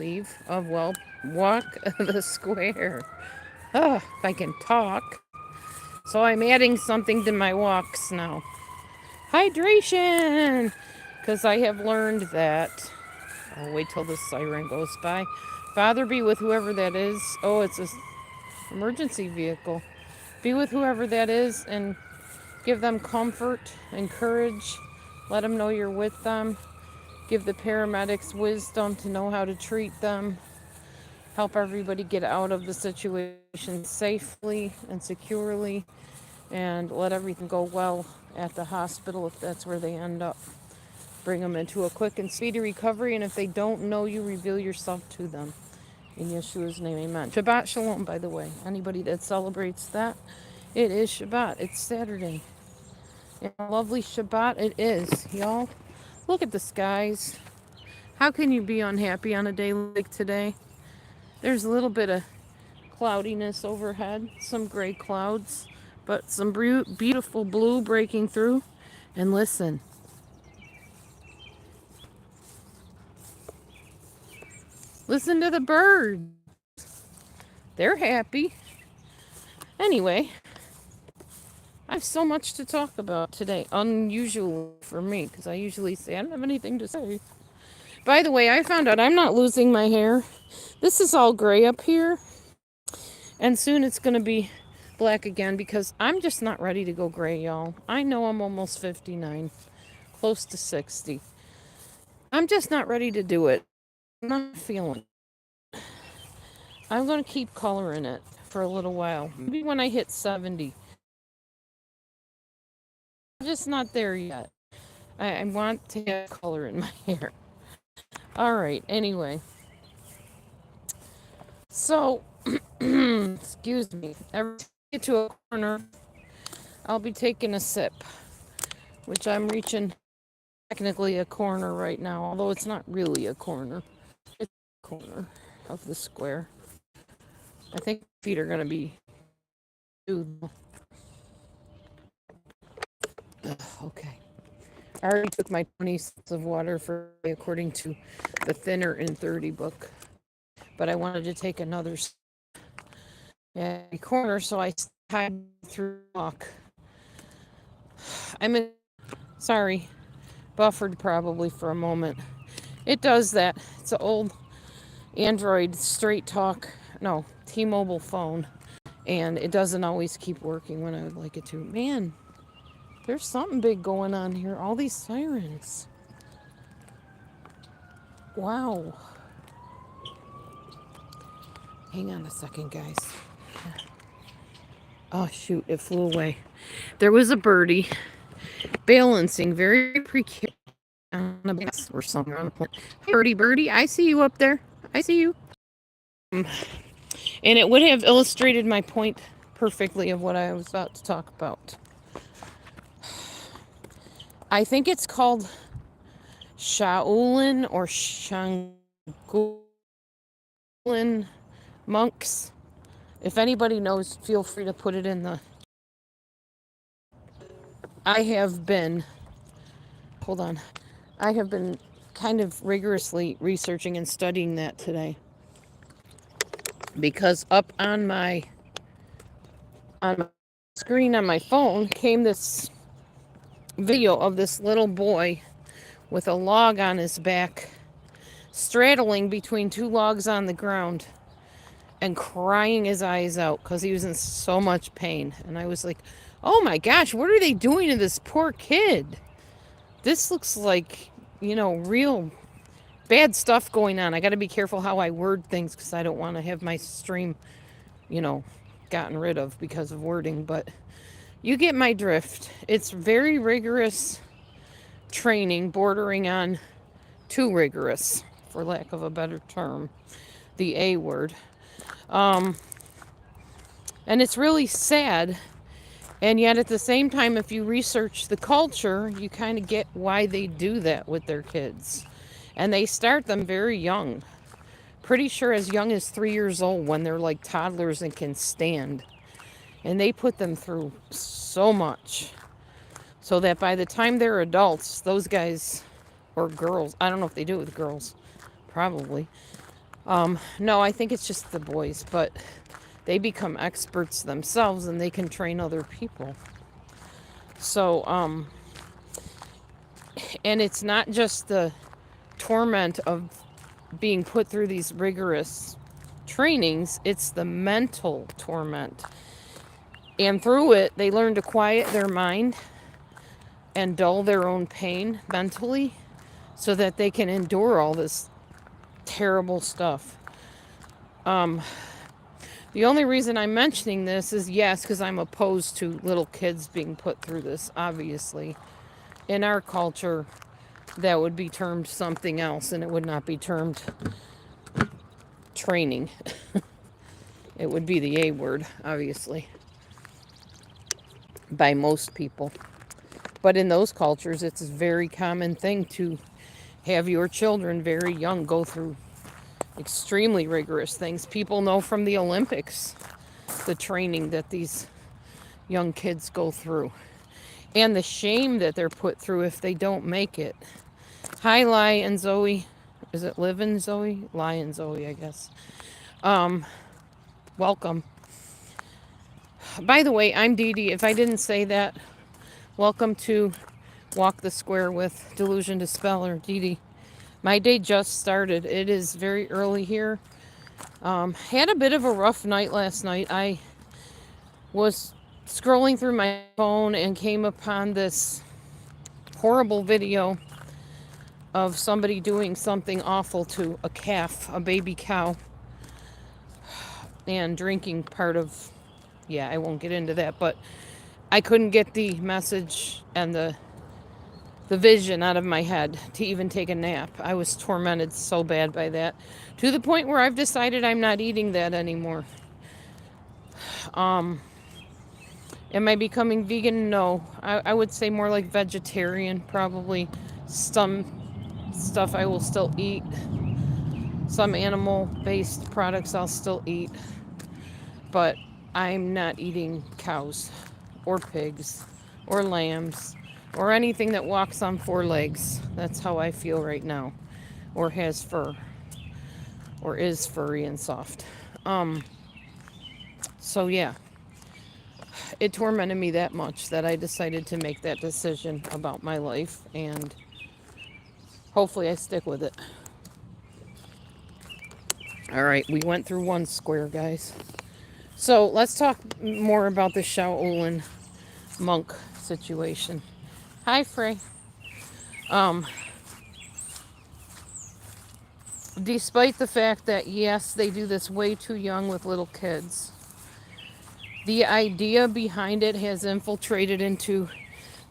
leave of, well, walk the square. Oh, if I can talk. So I'm adding something to my walks now. Hydration! Because I have learned that. I'll wait till the siren goes by. Father, be with whoever that is. Oh, it's an emergency vehicle. Be with whoever that is and give them comfort and courage. Let them know you're with them. Give the paramedics wisdom to know how to treat them. Help everybody get out of the situation safely and securely. And let everything go well at the hospital if that's where they end up. Bring them into a quick and speedy recovery. And if they don't know you, reveal yourself to them. In Yeshua's name, amen. Shabbat Shalom, by the way. Anybody that celebrates that, it is Shabbat. It's Saturday. And a lovely Shabbat it is, y'all. Look at the skies. How can you be unhappy on a day like today? There's a little bit of cloudiness overhead, some gray clouds, but some beautiful blue breaking through. And listen, listen to the birds. They're happy. Anyway, I have so much to talk about today. Unusual for me, because I usually say I don't have anything to say. By the way, I found out I'm not losing my hair. This is all gray up here, and soon it's going to be black again because I'm just not ready to go gray, y'all. I know I'm almost 59, close to 60. I'm just not ready to do it. I'm not feeling it. I'm going to keep coloring it for a little while. Maybe when I hit 70. I'm just not there yet. I want to have color in my hair. All right, anyway. So, excuse me. Every time I get to a corner, I'll be taking a sip, which I'm reaching technically a corner right now, although it's not really a corner. It's a corner of the square. I think feet are going to be too. Okay. I already took my 20 sips of water for according to the Thinner in 30 book, but I wanted to take another corner, so I tied through walk. I'm in, sorry, buffered probably for a moment. It does that. It's an old Android straight talk, no, T-Mobile phone, and it doesn't always keep working when I would like it to. Man, there's something big going on here. All these sirens. Wow. Hang on a second, guys. Oh, shoot, it flew away. There was a birdie balancing very precarious on a bus or somewhere on the plane. Birdie, birdie, I see you up there. I see you. And it would have illustrated my point perfectly of what I was about to talk about. I think it's called Shaolin or Shangulan monks. If anybody knows, feel free to put it in the... I have been kind of rigorously researching and studying that today. Because up on my screen on my phone came this video of this little boy with a log on his back, straddling between two logs on the ground and crying his eyes out because he was in so much pain. And I was like, oh my gosh, what are they doing to this poor kid? This looks like, real bad stuff going on. I got to be careful how I word things because I don't want to have my stream, gotten rid of because of wording. But you get my drift. It's very rigorous training, bordering on too rigorous, for lack of a better term, the A word. And it's really sad. And yet at the same time, if you research the culture, you kind of get why they do that with their kids. And they start them very young. Pretty sure as young as 3 years old when they're like toddlers and can stand. And they put them through so much. So that by the time they're adults, those guys, or girls, I don't know if they do it with girls, probably, No, I think it's just the boys, but they become experts themselves and they can train other people. So, and it's not just the torment of being put through these rigorous trainings, it's the mental torment. And through it, they learn to quiet their mind and dull their own pain mentally so that they can endure all this terrible stuff. Um, the only reason I'm mentioning this is yes, because I'm opposed to little kids being put through this, obviously. In our culture, that would be termed something else and it would not be termed training. It would be the A word, obviously, by most people. But in those cultures, it's a very common thing to have your children very young go through extremely rigorous things. People know from the Olympics the training that these young kids go through and the shame that they're put through if they don't make it. Hi, Lai and Zoe. Is it Liv and Zoe? Lai and Zoe, I guess. Um, Welcome. By the way, I'm Dee Dee. If I didn't say that, welcome to Walk the Square with Delusion Dispeller, Dee Dee. My day just started. It is very early here. Had a bit of a rough night last night. I was scrolling through my phone and came upon this horrible video of somebody doing something awful to a calf, a baby cow, and drinking part of, yeah, I won't get into that, but I couldn't get the message and the vision out of my head to even take a nap. I was tormented so bad by that, to the point where I've decided I'm not eating that anymore. Um, am I becoming vegan? No. I would say more like vegetarian, probably. Some stuff I will still eat. Some animal-based products I'll still eat. But I'm not eating cows or pigs or lambs or anything that walks on four legs. That's how I feel right now. Or has fur. Or is furry and soft. So yeah. It tormented me that much that I decided to make that decision about my life, and hopefully I stick with it. All right, we went through one square, guys. So let's talk more about the Shaolin monk situation. Hi, Frey. Um, Despite the fact that, yes, they do this way too young with little kids, the idea behind it has infiltrated into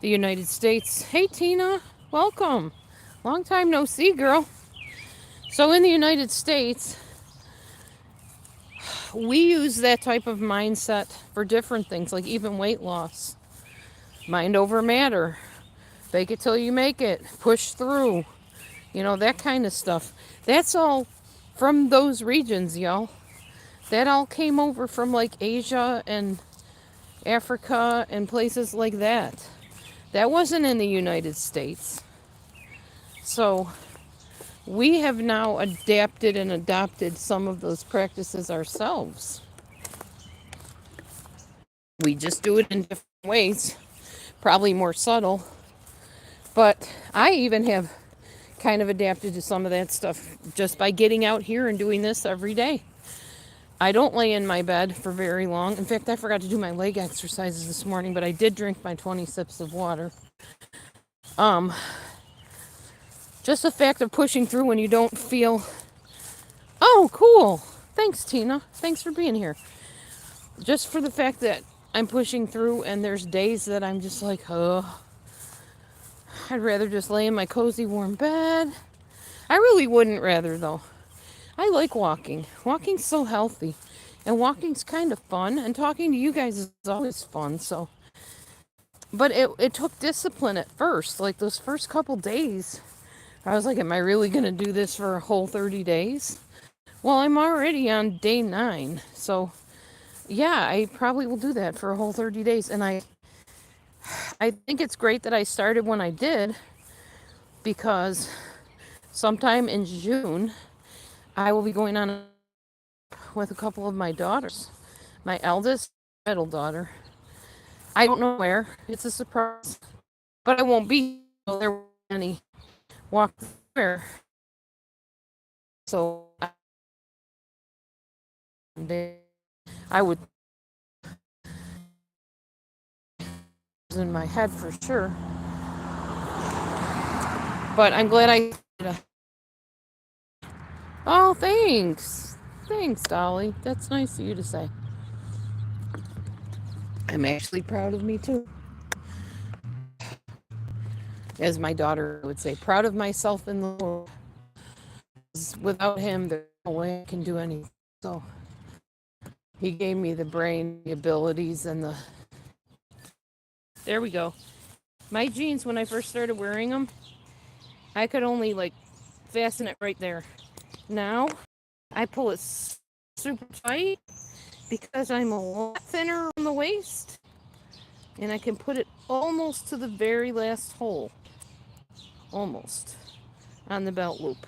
the United States. Hey, Tina, welcome. Long time no see, girl. So in the United States, we use that type of mindset for different things, like even weight loss. Mind over matter. Fake it till you make it. Push through. You know, that kind of stuff. That's all from those regions, y'all. That all came over from like Asia and Africa and places like that. That wasn't in the United States. So we have now adapted and adopted some of those practices ourselves. We just do it in different ways, probably more subtle. But I even have kind of adapted to some of that stuff just by getting out here and doing this every day. I don't lay in my bed for very long. In fact, I forgot to do my leg exercises this morning, but I did drink my 20 sips of water. Just the fact of pushing through when you don't feel, oh, cool. Thanks, Tina. Thanks for being here. Just for the fact that I'm pushing through and there's days that I'm just like, oh, I'd rather just lay in my cozy warm bed. I really wouldn't rather, though. I like walking. Walking's so healthy. And walking's kind of fun. And talking to you guys is always fun, so. But it took discipline at first. Like those first couple days, I was like, am I really going to do this for a whole 30 days? Well, I'm already on day 9. So, yeah, I probably will do that for a whole 30 days. And I think it's great that I started when I did, because sometime in June, I will be going on with a couple of my daughters. My eldest, middle daughter. I don't know where. It's a surprise. But I won't be there with any walk there. So I would in my head for sure. But I'm glad I. Oh, thanks. Thanks, Dolly. That's nice of you to say. I'm actually proud of me too. As my daughter would say, proud of myself in the Lord. Without him, there's no way I can do anything. So he gave me the brain, the abilities, and the. There we go. My jeans, when I first started wearing them, I could only like fasten it right there. Now I pull it super tight because I'm a lot thinner on the waist, and I can put it almost to the very last hole, almost on the belt loop.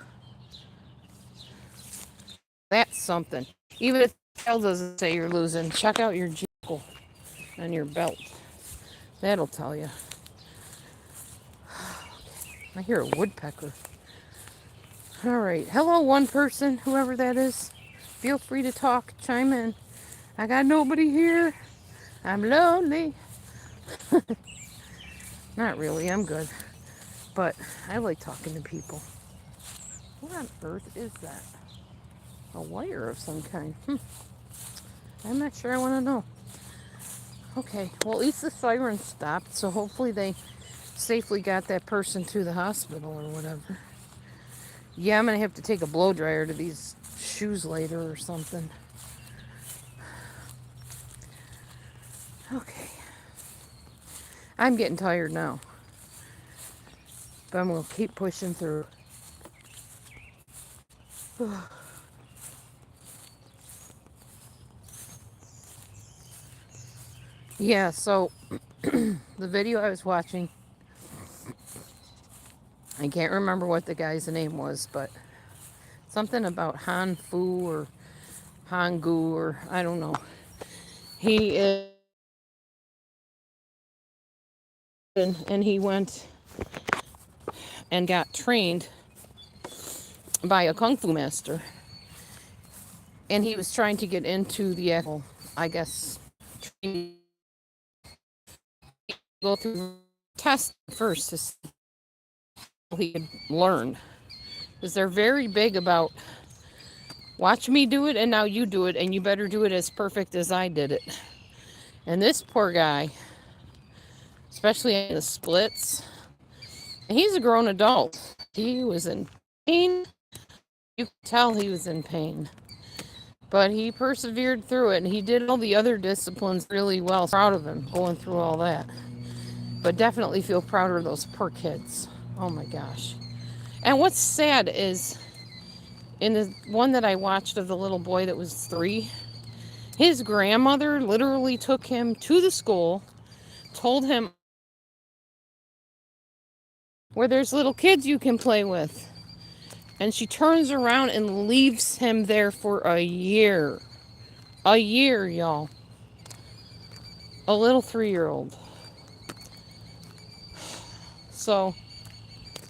That's something. Even if the tail doesn't say you're losing, check out your buckle on your belt. That'll tell you. I hear a woodpecker. All right. Hello, one person, whoever that is. Feel free to talk, chime in. I got nobody here. I'm lonely. Not really, I'm good. But I like talking to people. What on earth is that? A wire of some kind. I'm not sure I want to know. Okay, well, at least the siren stopped, so hopefully they safely got that person to the hospital or whatever. Yeah, I'm going to have to take a blow dryer to these shoes later or something. Okay. I'm getting tired now. But I'm going to keep pushing through. Yeah, so the video I was watching, I can't remember what the guy's name was, but something about Han Fu or Hangu or I don't know. He is, and he went and got trained by a kung fu master. And he was trying to get into the actual, I guess, training, go through test first to see how he could learn. Because they're very big about watch me do it and now you do it and you better do it as perfect as I did it. And this poor guy, especially in the splits, he's a grown adult. He was in pain. You could tell he was in pain. But he persevered through it and he did all the other disciplines really well. Proud of him going through all that. But definitely feel prouder of those poor kids. Oh my gosh. And what's sad is in the one that I watched of the little boy that was 3, his grandmother literally took him to the school, told him where there's little kids you can play with. And she turns around and leaves him there for a year. A year, y'all. A little 3-year-old. So,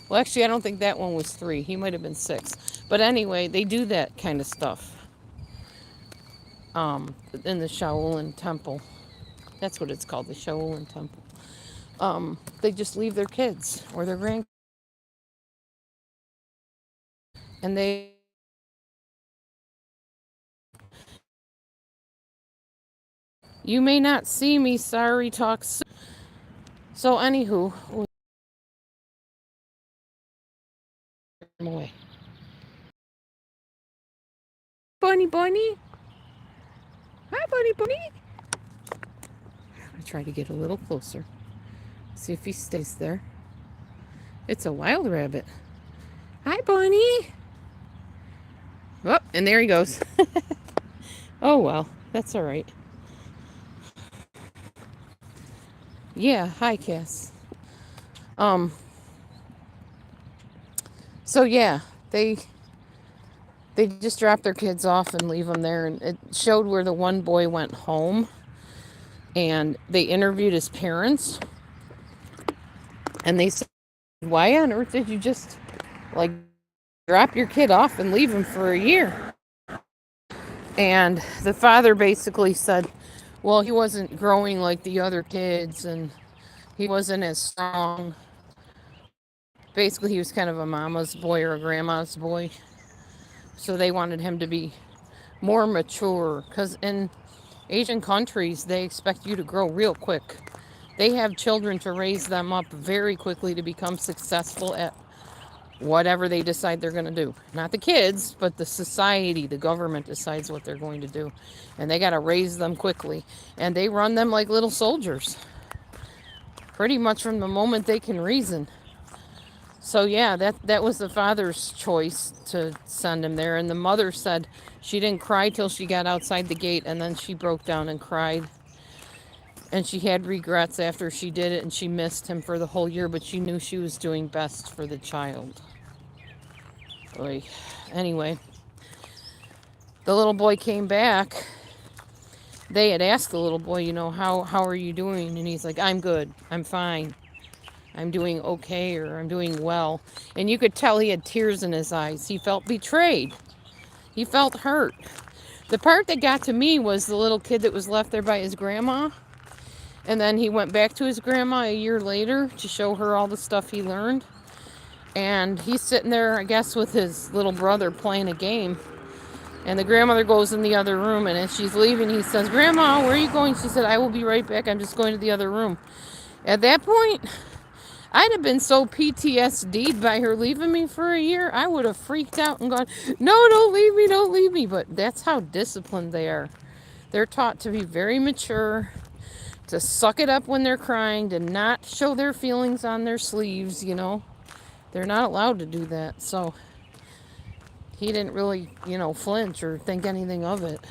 well, actually, I don't think that one was 3. He might have been 6. But anyway, they do that kind of stuff. In the Shaolin Temple. That's what it's called, the Shaolin Temple. They just leave their kids or their grandkids. And they... You may not see me, sorry, talk soon. So, anywho... Away. Bunny, bunny. Hi, bunny, bunny. I'm going to try to get a little closer. See if he stays there. It's a wild rabbit. Hi, bunny. Oh, and there he goes. Oh, well, that's all right. Yeah, hi, Cass. So yeah, they They just drop their kids off and leave them there. And it showed where the one boy went home and they interviewed his parents. And they said, why on earth did you just like drop your kid off and leave him for a year? And the father basically said, well, he wasn't growing like the other kids and he wasn't as strong. Basically, he was kind of a mama's boy or a grandma's boy. So they wanted him to be more mature because in Asian countries, they expect you to grow real quick. They have children to raise them up very quickly to become successful at whatever they decide they're going to do. Not the kids, but the society, the government decides what they're going to do. And they got to raise them quickly. And they run them like little soldiers, pretty much from the moment they can reason. So yeah, that was the father's choice to send him there. And the mother said she didn't cry till she got outside the gate, and then she broke down and cried. And she had regrets after she did it, and she missed him for the whole year, but she knew she was doing best for the child. Oy. Anyway, the little boy came back. They had asked the little boy, how are you doing? And he's like, I'm good. I'm fine. I'm doing okay, or I'm doing well. And you could tell he had tears in his eyes. He felt betrayed. He felt hurt. The part that got to me was the little kid that was left there by his grandma. And then he went back to his grandma a year later to show her all the stuff he learned. And he's sitting there, I guess, with his little brother playing a game. And the grandmother goes in the other room, and as she's leaving, he says, Grandma, where are you going? She said, I will be right back. I'm just going to the other room. At that point, I'd have been so PTSD'd by her leaving me for a year, I would have freaked out and gone, no, don't leave me, don't leave me. But that's how disciplined they are. They're taught to be very mature, to suck it up when they're crying, to not show their feelings on their sleeves, They're not allowed to do that. So he didn't really, flinch or think anything of it.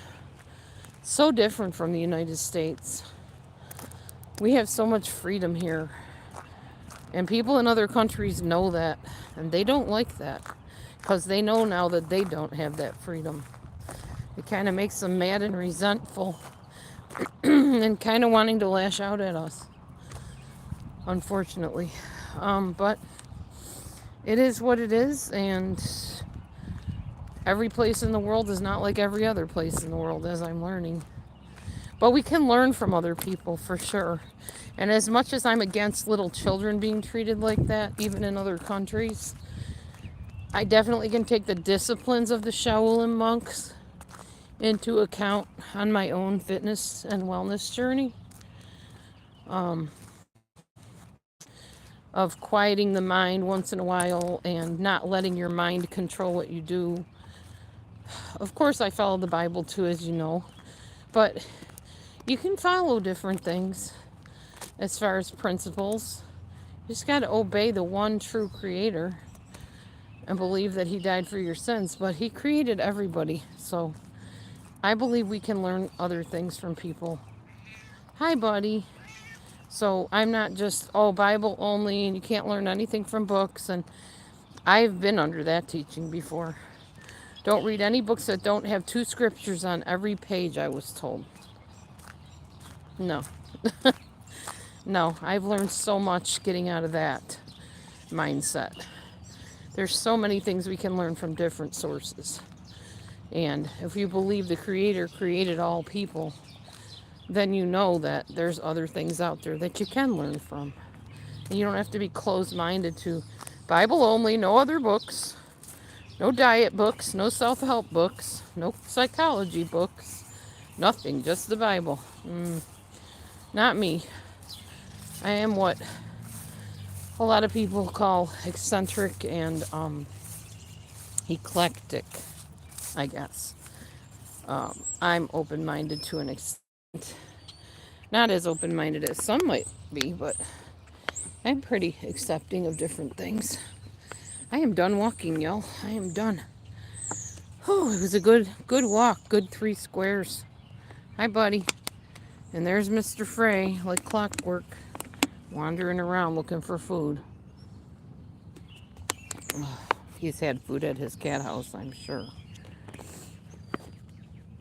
So different from the United States. We have so much freedom here. And people in other countries know that. And they don't like that. Because they know now that they don't have that freedom. It kind of makes them mad and resentful. And kind of wanting to lash out at us. Unfortunately. But it is what it is. And every place in the world is not like every other place in the world, as I'm learning. But we can learn from other people, for sure. And as much as I'm against little children being treated like that, even in other countries, I definitely can take the disciplines of the Shaolin monks into account on my own fitness and wellness journey. Of quieting the mind once in a while and not letting your mind control what you do. Of course, I follow the Bible too, as you know. But you can follow different things as far as principles. You just got to obey the one true creator and believe that he died for your sins. But he created everybody. So I believe we can learn other things from people. Hi, buddy. So I'm not just, Bible only, and you can't learn anything from books. And I've been under that teaching before. Don't read any books that don't have 2 scriptures on every page, I was told. No. No, I've learned so much getting out of that mindset. There's so many things we can learn from different sources. And if you believe the Creator created all people, then you know that there's other things out there that you can learn from. And you don't have to be closed-minded to Bible only, no other books, no diet books, no self-help books, no psychology books, nothing, just the Bible. Not me. I am what a lot of people call eccentric and eclectic, I guess. I'm open-minded to an extent. Not as open-minded as some might be, but I'm pretty accepting of different things. I am done walking, y'all. I am done. Oh, it was a good walk. Good 3 squares. Hi, buddy. And there's Mr. Frey, like clockwork, wandering around looking for food. He's had food at his cat house, I'm sure.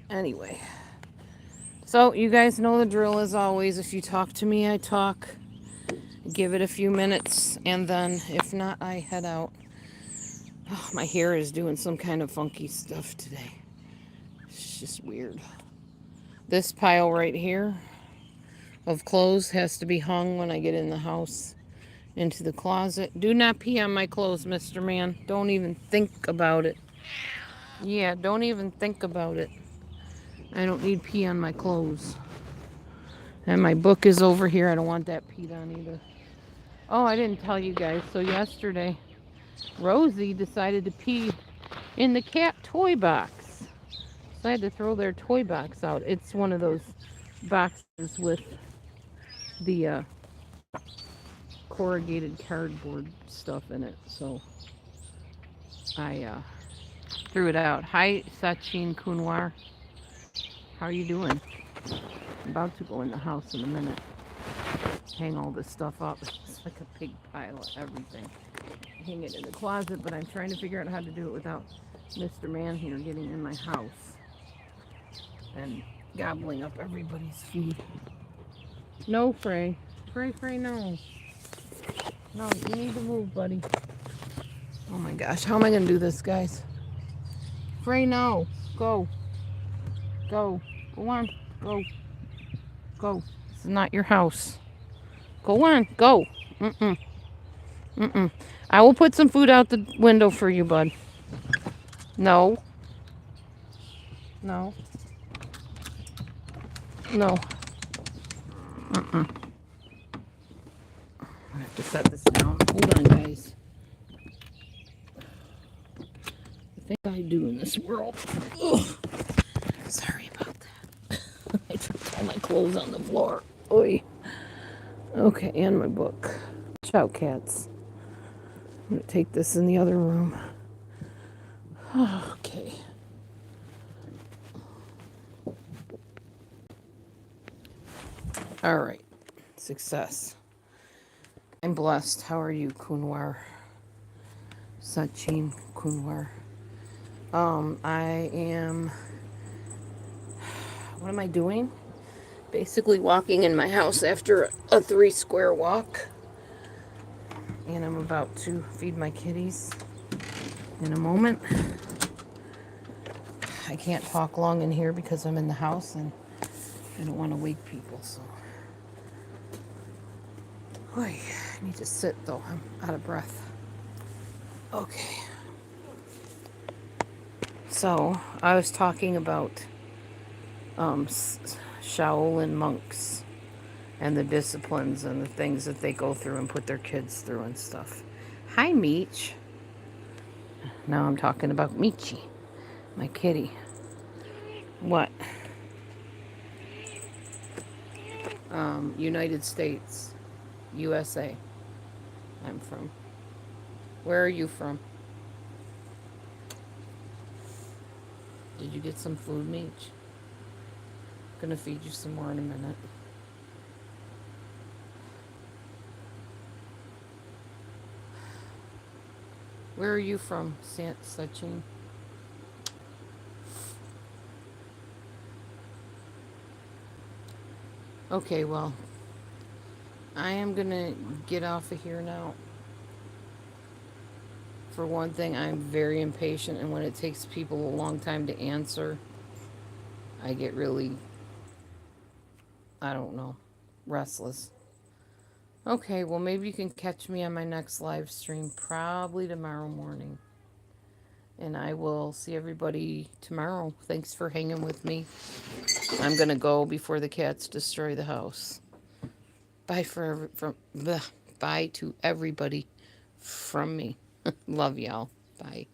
Anyway. So, you guys know the drill as always. If you talk to me, I talk. Give it a few minutes, and then if not, I head out. Oh, my hair is doing some kind of funky stuff today. It's just weird. This pile right here of clothes has to be hung when I get in the house into the closet. Do not pee on my clothes, Mr. Man. Don't even think about it. Yeah, don't even think about it. I don't need pee on my clothes. And my book is over here. I don't want that peed on either. Oh, I didn't tell you guys. So yesterday, Rosie decided to pee in the cat toy box. So I had to throw their toy box out. It's one of those boxes with the corrugated cardboard stuff in it. So I threw it out. Hi, Sachin Kunwar. How are you doing? I'm about to go in the house in a minute. Hang all this stuff up. It's like a big pile of everything. Hang it in the closet, but I'm trying to figure out how to do it without Mr. Man here getting in my house and gobbling up everybody's food. No, Frey. Frey, no. No, you need to move, buddy. Oh my gosh, how am I going to do this, guys? Frey, no. Go. Go. Go on. Go. Go. This is not your house. Go on. Go. Mm-mm. Mm-mm. I will put some food out the window for you, bud. No. No. No. Mm-mm. I have to set this down. Hold on, guys. The thing I do in this world. Ugh. Sorry about that. I dropped all my clothes on the floor. Oy. Okay, and my book. Watch out, cats. I'm going to take this in the other room. Okay. All right. Success. I'm blessed. How are you, Kunwar? Sachin Kunwar. I am... What am I doing? Basically walking in my house after a 3-square walk. And I'm about to feed my kitties in a moment. I can't talk long in here because I'm in the house and I don't want to wake people, so. Oy, I need to sit though. I'm out of breath. Okay. So, I was talking about Shaolin monks and the disciplines and the things that they go through and put their kids through and stuff. Hi, Meech. Now I'm talking about Michi, my kitty. What? United States, USA. I'm from. Where are you from? Did you get some food, Meech? Gonna feed you some more in a minute. Where are you from, Sachin? Okay, well, I am gonna get off of here now. For one thing, I'm very impatient, and when it takes people a long time to answer, I get really, I don't know, restless. Okay, well, maybe you can catch me on my next live stream, probably tomorrow morning. And I will see everybody tomorrow. Thanks for hanging with me. I'm going to go before the cats destroy the house. Bye bye to everybody from me. Love y'all. Bye.